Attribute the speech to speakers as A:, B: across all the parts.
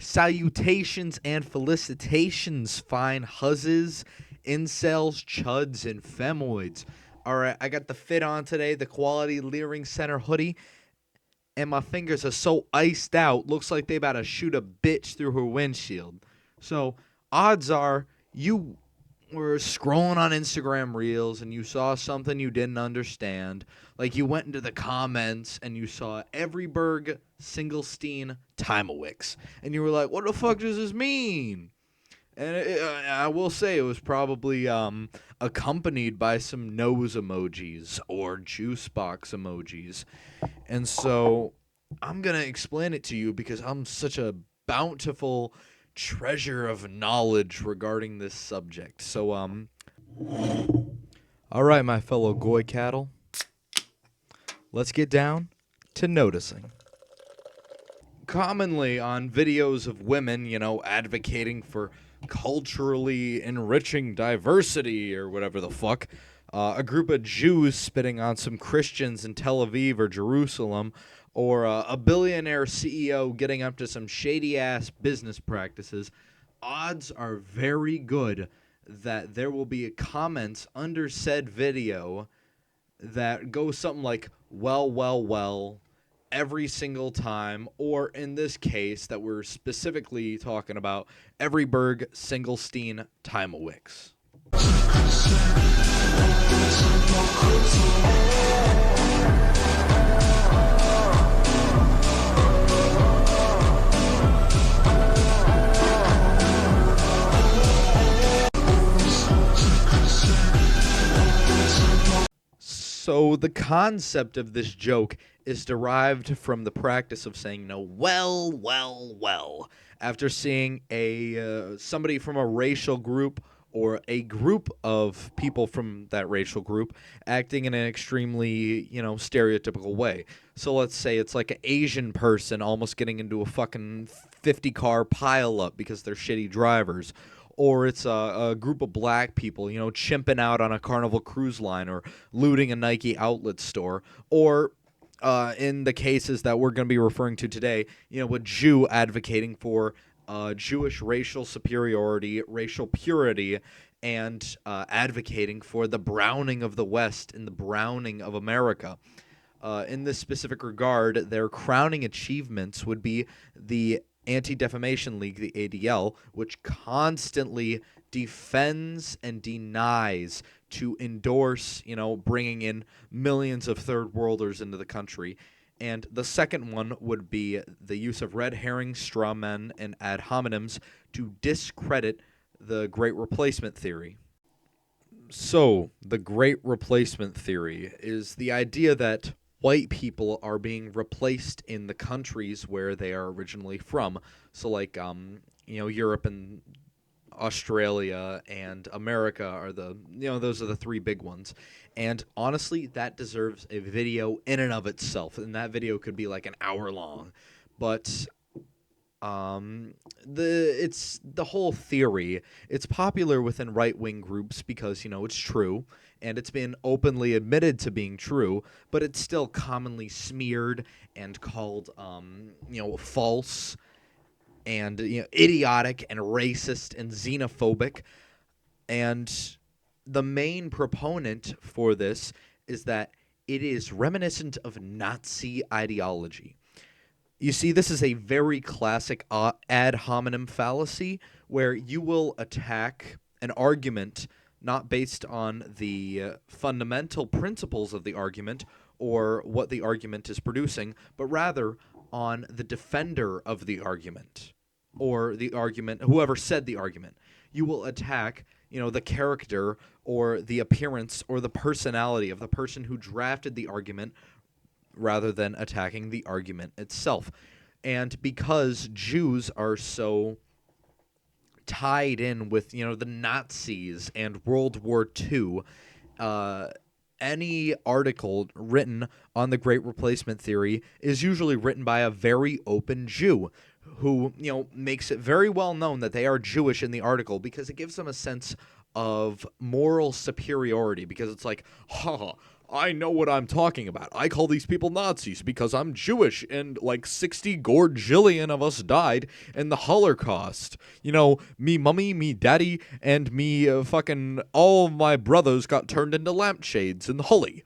A: Salutations and felicitations, fine huzzes, incels, chuds, and femoids. Alright, I got the fit on today, the Quality Leering Center hoodie, and my fingers are so iced out, looks like they about to shoot a bitch through her windshield. So, odds are, you were scrolling on Instagram Reels and you saw something you didn't understand. Like you went into the comments and you saw Everyberg, Singlestein, Timeowicz. And you were like, what the fuck does this mean? And I will say it was probably accompanied by some nose emojis or juice box emojis. And so I'm going to explain it to you because I'm such a bountiful treasure of knowledge regarding this subject. So, all right, my fellow goy cattle, let's get down to noticing. Commonly on videos of women, advocating for culturally enriching diversity or whatever the fuck, a group of Jews spitting on some Christians in Tel Aviv or Jerusalem, or a billionaire CEO getting up to some shady-ass business practices, odds are very good that there will be comments under said video that go something like, well, every single time, or in this case that we're specifically talking about, Everyberg, Singlestein, Timeowicz. So the concept of this joke is derived from the practice of saying, well, after seeing somebody from a racial group or a group of people from that racial group acting in an extremely, stereotypical way. So let's say it's like an Asian person almost getting into a fucking 50-car pileup because they're shitty drivers. Or it's a group of black people, chimping out on a Carnival cruise line or looting a Nike outlet store. Or in the cases that we're going to be referring to today, a Jew advocating for Jewish racial superiority, racial purity, and advocating for the browning of the West and the browning of America. In this specific regard, their crowning achievements would be the Anti-Defamation League, the ADL, which constantly defends and denies to endorse, bringing in millions of third worlders into the country. And the second one would be the use of red herring, straw men, and ad hominems to discredit the Great Replacement Theory. So, the Great Replacement Theory is the idea that white people are being replaced in the countries where they are originally from. So like, Europe and Australia and America are those are the three big ones. And honestly, that deserves a video in and of itself. And that video could be like an hour long. But it's the whole theory. It's popular within right-wing groups because, it's true. And it's been openly admitted to being true, but it's still commonly smeared and called, false and idiotic and racist and xenophobic. And the main proponent for this is that it is reminiscent of Nazi ideology. You see, this is a very classic ad hominem fallacy where you will attack an argument not based on the fundamental principles of the argument or what the argument is producing, but rather on the defender of the argument or the argument, whoever said the argument. You will attack, the character or the appearance or the personality of the person who drafted the argument rather than attacking the argument itself. And because Jews are so tied in with, the Nazis and World War II, any article written on the Great Replacement Theory is usually written by a very open Jew who, makes it very well known that they are Jewish in the article because it gives them a sense of moral superiority because it's like, I know what I'm talking about. I call these people Nazis because I'm Jewish and like 60 gorgillion of us died in the Holocaust. You know, me mummy, me daddy, and me fucking all of my brothers got turned into lampshades in the Hully.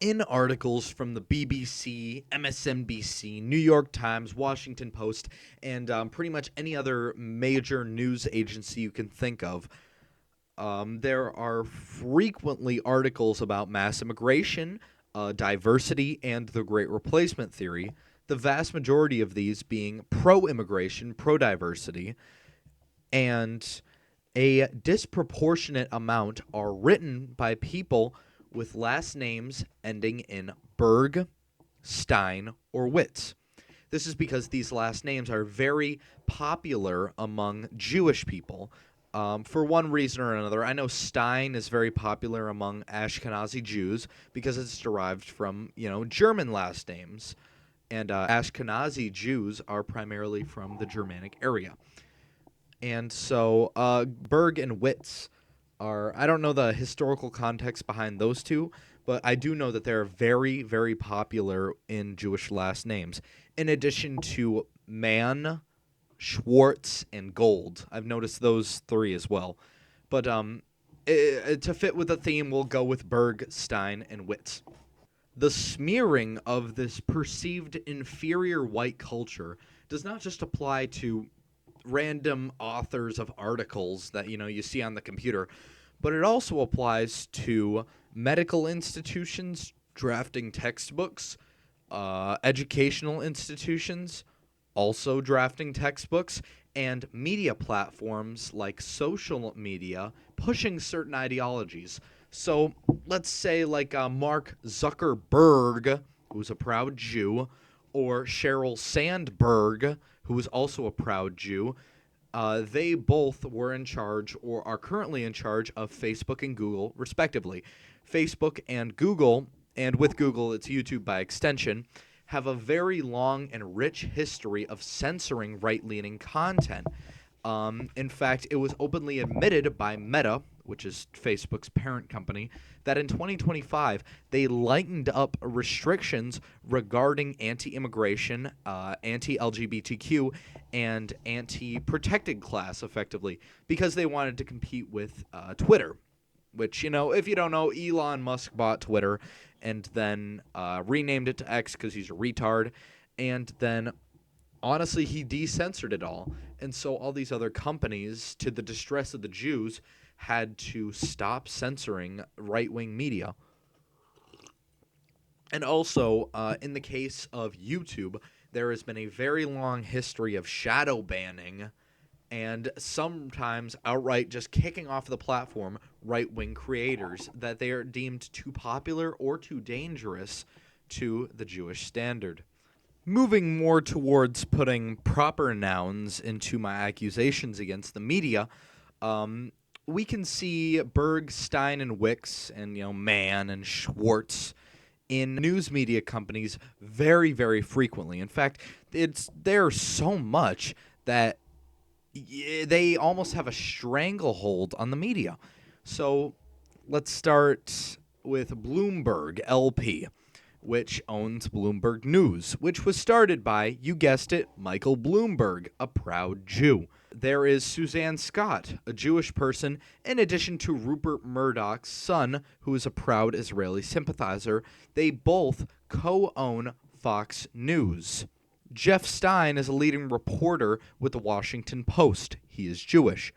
A: In articles from the BBC, MSNBC, New York Times, Washington Post, and pretty much any other major news agency you can think of, there are frequently articles about mass immigration, diversity, and the Great Replacement theory, the vast majority of these being pro-immigration, pro-diversity, and a disproportionate amount are written by people with last names ending in Berg, Stein, or Witz. This is because these last names are very popular among Jewish people. For one reason or another, I know Stein is very popular among Ashkenazi Jews because it's derived from, German last names. And Ashkenazi Jews are primarily from the Germanic area. And so Berg and Witz are, I don't know the historical context behind those two, but I do know that they're very, very popular in Jewish last names. In addition to Mann, Schwartz, and Gold. I've noticed those three as well. But to fit with the theme, we'll go with Berg, Stein, and Witz. The smearing of this perceived inferior white culture does not just apply to random authors of articles that you see on the computer, but it also applies to medical institutions drafting textbooks, educational institutions also drafting textbooks, and media platforms like social media pushing certain ideologies. So let's say like Mark Zuckerberg, who's a proud Jew, or Sheryl Sandberg, who is also a proud Jew. They both were in charge or are currently in charge of Facebook and Google, respectively. Facebook and Google, and with Google, it's YouTube by extension, have a very long and rich history of censoring right-leaning content. In fact, it was openly admitted by Meta, which is Facebook's parent company, that in 2025 they lightened up restrictions regarding anti-immigration, anti-LGBTQ, and anti-protected class, effectively, because they wanted to compete with Twitter, which, if you don't know, Elon Musk bought Twitter and then renamed it to X because he's a retard, and then honestly, he decensored it all. And so all these other companies, to the distress of the Jews, had to stop censoring right-wing media. And also, in the case of YouTube, there has been a very long history of shadow banning and sometimes outright just kicking off the platform right-wing creators that they are deemed too popular or too dangerous to the Jewish standard. Moving more towards putting proper nouns into my accusations against the media, we can see Berg, Stein, and Wicks, and Mann and Schwartz in news media companies very, very frequently. In fact, it's there so much that they almost have a stranglehold on the media. So let's start with Bloomberg LP, which owns Bloomberg News, which was started by, you guessed it, Michael Bloomberg, a proud Jew. There is Suzanne Scott, a Jewish person, in addition to Rupert Murdoch's son, who is a proud Israeli sympathizer. They both co-own Fox News. Jeff Stein is a leading reporter with the Washington Post. He is Jewish.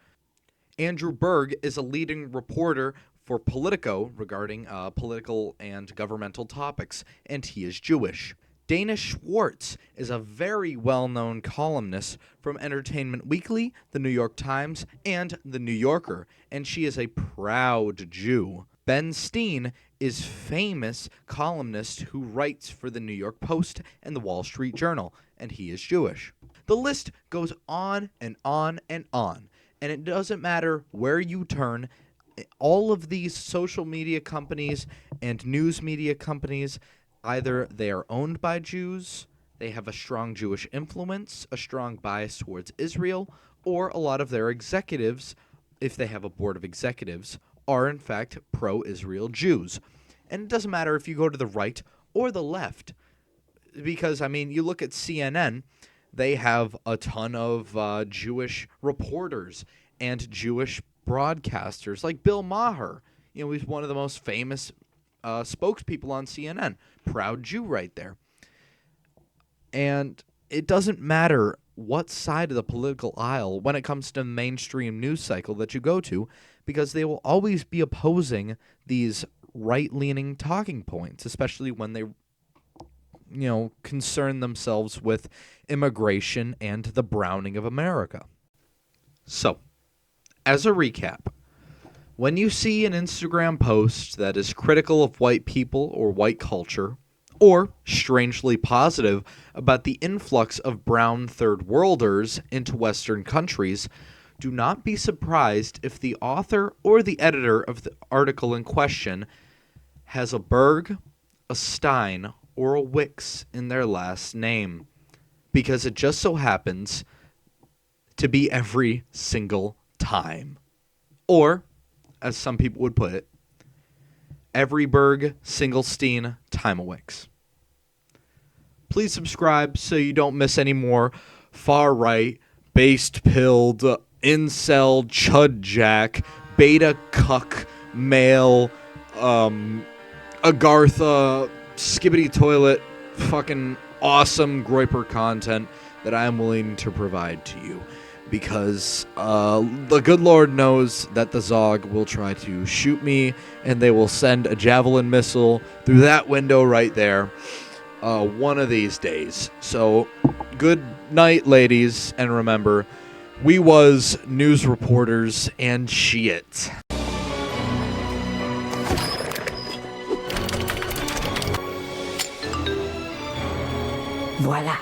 A: Andrew Berg is a leading reporter for Politico regarding political and governmental topics, and he is Jewish. Dana Schwartz is a very well-known columnist from Entertainment Weekly, The New York Times, and The New Yorker, and she is a proud Jew. Ben Steen is famous columnist who writes for the New York Post and the Wall Street Journal, and he is Jewish. The list goes on and on and on, and it doesn't matter where you turn. All of these social media companies and news media companies, either they are owned by Jews, they have a strong Jewish influence, a strong bias towards Israel, or a lot of their executives, if they have a board of executives, are in fact pro-Israel Jews. And it doesn't matter if you go to the right or the left. Because, I mean, you look at CNN, they have a ton of Jewish reporters and Jewish broadcasters, like Bill Maher. You know, he's one of the most famous spokespeople on CNN. Proud Jew right there. And it doesn't matter what side of the political aisle when it comes to the mainstream news cycle that you go to, because they will always be opposing these right-leaning talking points, especially when they concern themselves with immigration and the browning of America. So, as a recap, when you see an Instagram post that is critical of white people or white culture, or strangely positive about the influx of brown third worlders into Western countries, do not be surprised if the author or the editor of the article in question has a Berg, a Stein, or a Wicks in their last name, because it just so happens to be every single time. Or, as some people would put it, Everyberg, Singlestein, Timeowicz. Please subscribe so you don't miss any more far-right, based-pilled, incel, chudjack, beta-cuck, male, Agartha, skibbity toilet, fucking awesome Groiper content that I am willing to provide to you, because the good Lord knows that the Zog will try to shoot me, and they will send a javelin missile through that window right there one of these days. So good night, ladies, and remember, we was news reporters and shit.
B: Voilà.